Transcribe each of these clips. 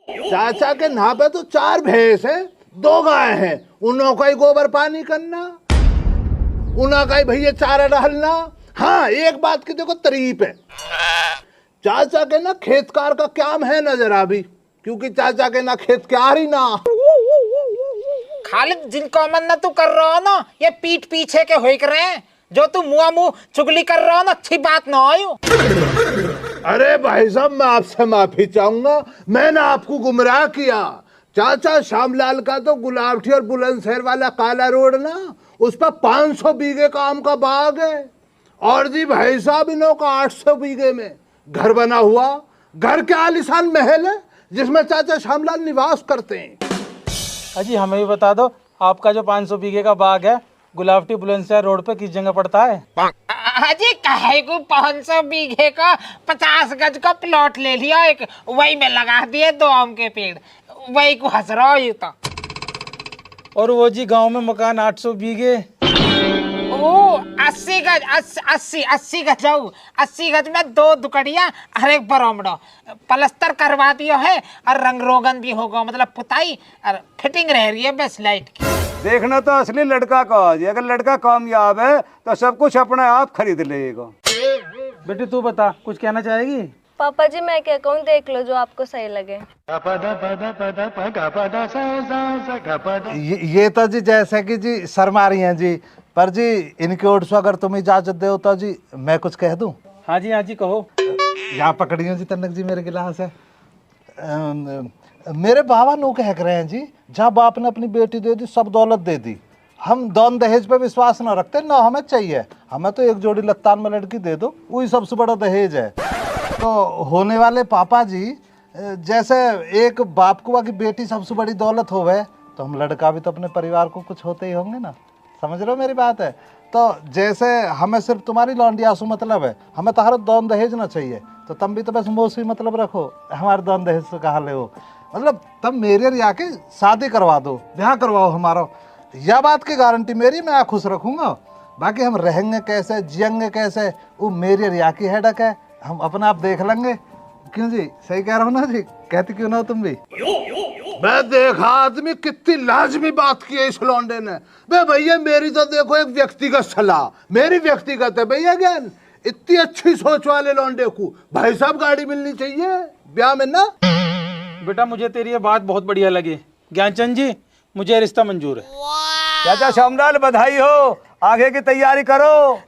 चाचा के नाम पे तो 4 भैंस है, 2 गाय है, उन्हों का ही गोबर पानी करना, उन्हों का ही भैया चारा डालना। हाँ, एक बात की देखो तारीफ है, चाचा के ना खेतकार का काम है ना जरा भी, क्योंकि चाचा के ना खेतकार ही ना। खालिद, जिनको मन ना तू कर रहा हो ना, ये पीठ पीछे के होई करे हैं। जो तू मुंह चुगली कर रहा हो ना, अच्छी बात ना आयो। अरे भाई साहब, मैं आपसे माफी चाहूंगा, मैंने आपको गुमराह किया। चाचा श्यामलाल का तो गुलाबटी और बुलंदशहर वाला काला रोड ना, उस पर 500 बीघे का आम का बाग है, और जी भाई साहब इन्हों का 800 बीघे में घर बना हुआ। घर के आलीशान महल है जिसमें चाचा श्यामलाल निवास करते हैं। अजी हमें भी बता दो, आपका जो 500 बीघे का बाग है गुलाबटी बुलंदशहर रोड पे किस जगह पड़ता है? अजी कहे को 500 बीघे का 50 गज का प्लॉट ले लिया एक, वही में लगा दिए 2 आम के पेड़, वही को हंस रहा हो तो। और वो जी गांव में मकान 800 बीघे। ओ 80 गज, 80 गज जाऊ, 80 गज में 2 दुकड़िया हर एक बरामडो, पलस्तर करवा दिया है और रंग रोगन भी होगा, मतलब पुताई और फिटिंग रह रही है बस लाइट की। देखना तो असली लड़का का, अगर लड़का कामयाब है तो सब कुछ अपने आप खरीद लेगा। बेटी तू बता, कुछ कहना चाहेगी? पापा जी मैं क्या कहूँ, देख लो जो आपको सही लगे। ये तो जी जैसे कि जी शर्मा रही हैं जी, पर जी इनकी ओर से अगर तुम इजाजत दे तो जी मैं कुछ कह दूं। हाँ जी कहो। यहाँ पकड़ियो जी तनक जी मेरे गिलास है। मेरे बाबा नो कह रहे हैं जी, जहाँ बाप ने अपनी बेटी दे दी, सब दौलत दे दी, हम दान दहेज पे विश्वास न रखते, ना हमें चाहिए, हमें तो एक जोड़ी लत्तान में लड़की दे दो, वही सबसे बड़ा दहेज है। तो होने वाले पापा जी, जैसे एक बाप को की बेटी सबसे बड़ी दौलत होवे, तो हम लड़का भी तो अपने परिवार को कुछ होते ही होंगे ना, समझ रहे हो मेरी बात है? तो जैसे हमें सिर्फ तुम्हारी लौंडी आंसू मतलब है, हमें तो हर दान दहेज ना चाहिए, तो तुम भी तो बस मोसी मतलब रखो, हमारे दान दहेज से कहा ले हो, मतलब तब मेरे रिया के शादी करवा दो, ब्याह करवाओ हमारा, यह बात की गारंटी मेरी, मैं खुश रखूंगा। बाकी हम रहेंगे कैसे, जियेंगे कैसे, वो मेरे रिया की हेडक है, हम अपना आप देख लेंगे। क्यों जी, सही कह रहा हूँ ना जी? कहती क्यों ना हो तुम भी? मैं देखा आदमी कितनी लाजमी बात की है इस लौंडे ने। बे भैया मेरी तो देखो एक व्यक्तिगत सलाह, मेरी व्यक्तिगत है भैया ज्ञान, इतनी अच्छी सोच वाले लौंडे को भाई साहब गाड़ी मिलनी चाहिए ब्याह में ना। बेटा मुझे तेरी ये बात बहुत बढ़िया लगी, ज्ञानचंद जी मुझे रिश्ता मंजूर है। चाचा श्यामलाल बधाई हो, आगे की तैयारी करो।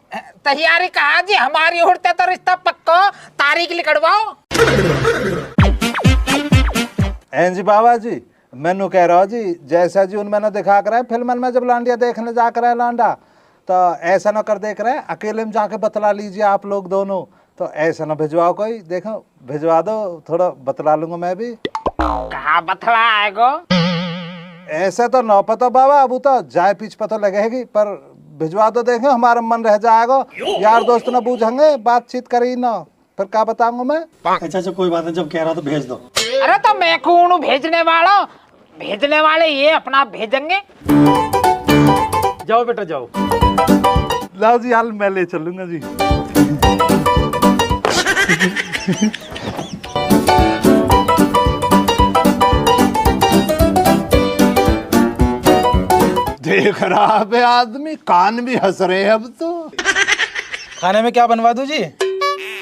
तैयारी कहा जी, हमारी उड़ते तो रिश्ता पक्का, तारीख लिखवाओ। जी बाबा जी, मैनू कह रहा जी, जैसा जी उनमें दिखा कर फिल्म में जब लांडिया देखने जा कर है लांडा, तो ऐसा ना कर देख रहे अकेले में जाके बतला लीजिए आप लोग दोनों, तो ऐसा ना भिजवाओ कोई, देखो भिजवा दो, थोड़ा बतला लूंगा मैं भी। कहा बतला आएगा? ऐसा तो ना पता बाबा, अब तो जाए पीछ पता लगेगी, पर भिजवा दो, देखें हमारा मन रह जाएगा, यार दोस्त ना बूझेंगे, बातचीत करी ना, फिर क्या बताऊंगा मैं। अच्छा कोई बात नहीं, जब कह रहा तो भेज दो। अरे तो मैं कौन भेजने वाला, भेजने वाले ये अपना भेजेंगे। जाओ बेटा जाओ। लाओ जी, हाल मैं ले चलूंगा जी। देख रहा है आदमी, कान भी हंस रहे हैं अब तो। खाने में क्या बनवा दूं जी?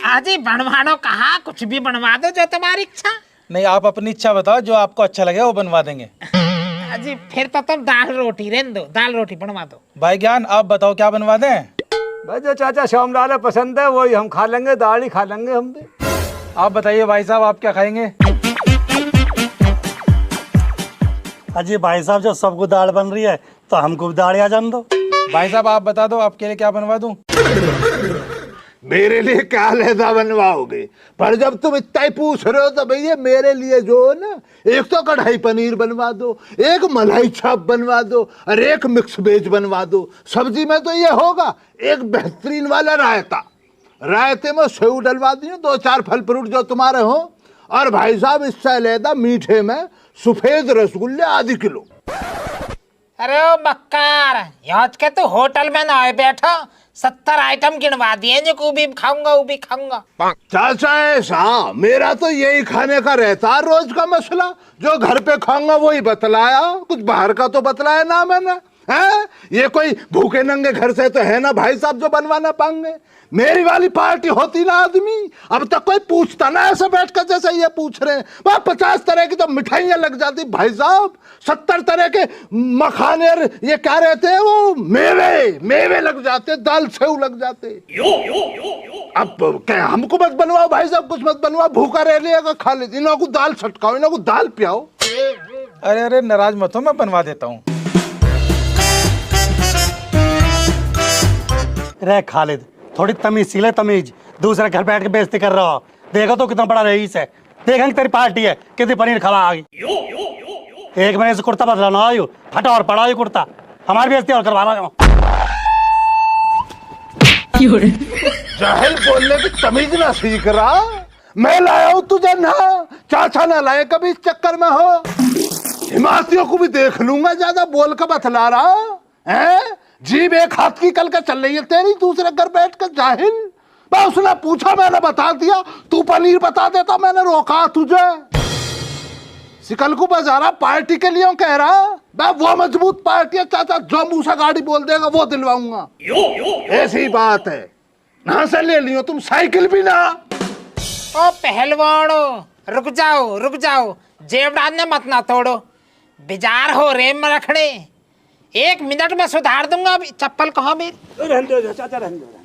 आजी बनवानो कहा, कुछ भी बनवा दो जो तुम्हारी इच्छा। नहीं, आप अपनी इच्छा बताओ, जो आपको अच्छा लगे वो बनवा देंगे। अजी फिर तो तुम दाल रोटी रहने दो, दाल रोटी बनवा दो। भाई ज्ञान, आप बताओ क्या बनवा दें? भाई जो चाचा श्यामलाल पसंद है वही हम खा लेंगे, दाल ही खा लेंगे हम भी। आप बताइए भाई साहब, आप क्या खाएंगे? अजी भाई साहब, जब सबको दाल बन रही है तो हमको भी दाल आ जान दो। भाई साहब आप बता दो, आपके लिए क्या बनवा दूं? मेरे लिए क्या लहदा बनवाओगे, पर जब तुम इतना ही पूछ रहे हो तो भैया मेरे लिए जो है ना, एक तो कढ़ाई पनीर बनवा दो, एक मलाई चाप बनवा दो, और एक मिक्स वेज बनवा दो। सब्जी में तो ये होगा एक बेहतरीन वाला रायता, रायते में सेव डलवा दियो, 2-4 फल फ्रूट जो तुम्हारे हो, और भाई साहब इससे लहदा मीठे में सफेद रसगुल्ले आधी किलो। अरे ओ मक्कार, आज के तू होटल में ना आए बैठो, 70 आइटम गिनवा दिए जो को भी खाऊंगा वो भी खाऊंगा। चाचा ऐसा मेरा तो यही खाने का रहता रोज का मसला, जो घर पे खाऊंगा वही बतलाया, कुछ बाहर का तो बतलाया ना मैंने। है ये कोई भूखे नंगे घर से तो है ना भाई साहब जो बनवाना पाएंगे। मेरी वाली पार्टी होती ना आदमी अब तक कोई पूछता ना, ऐसे बैठकर जैसे ये पूछ रहे हैं। वह 50 तरह की तो मिठाइयां लग जाती भाई साहब, 70 तरह के मखाने, ये क्या रहते हैं वो मेवे लग जाते, दाल सेव लग जाते। अब क्या हमको मत बनवाओ भाई साहब, कुछ मत बनवाओ, भूखा रह लिएगा खा लीजिए, इन्हों को दाल छटकाओ, इन्हों को दाल पियाओ। अरे नाराज मत हो, मैं बनवा देता हूँ। रे खालिद, थोड़ी तमीज सीले, तमीज। दूसरे घर बैठ के बेइज्जती कर रहा हो। देखो तो कितना बड़ा रईस है, देखेंगे तेरी पार्टी है कितनी पनीर खवा आ गई। एक महीने से कुर्ता बदला ना आयु, फटा और पड़ा आयु कुर्ता, हमारी बेइज्जती और करवा रहा हूँ। जाहिल बोलने की तमीज ना सीख रहा, मैं लाया हूं तुझे ना, चाचा ना लाए कभी इस चक्कर में हो। हिमातियों को भी देख लूंगा, ज्यादा बोल कर बतला रहा है। जीभ एक हाथ की कल का चल रही है तेरी, दूसरे घर बैठ कर जाहिल। मैं उसने पूछा मैंने बता दिया, तू पनीर बता देता, मैंने रोका तुझे। सिकल को बाजारा पार्टी के लिए कह रहा, मैं वो मजबूत पार्टी है चाचा, जो मुंह से गाड़ी बोल देगा वो दिलवाऊंगा। ऐसी बात है, कहां से ले लियो तुम साइकिल भी ना। ओ पहलवानो, रुक जाओ, जेब डालने मत ना तोड़ो, बेजार हो रेम में रखने। 1 मिनट में सुधार दूंगा। अभी चप्पल कहाँ मेरी? रहने दो चाचा, रहने दो।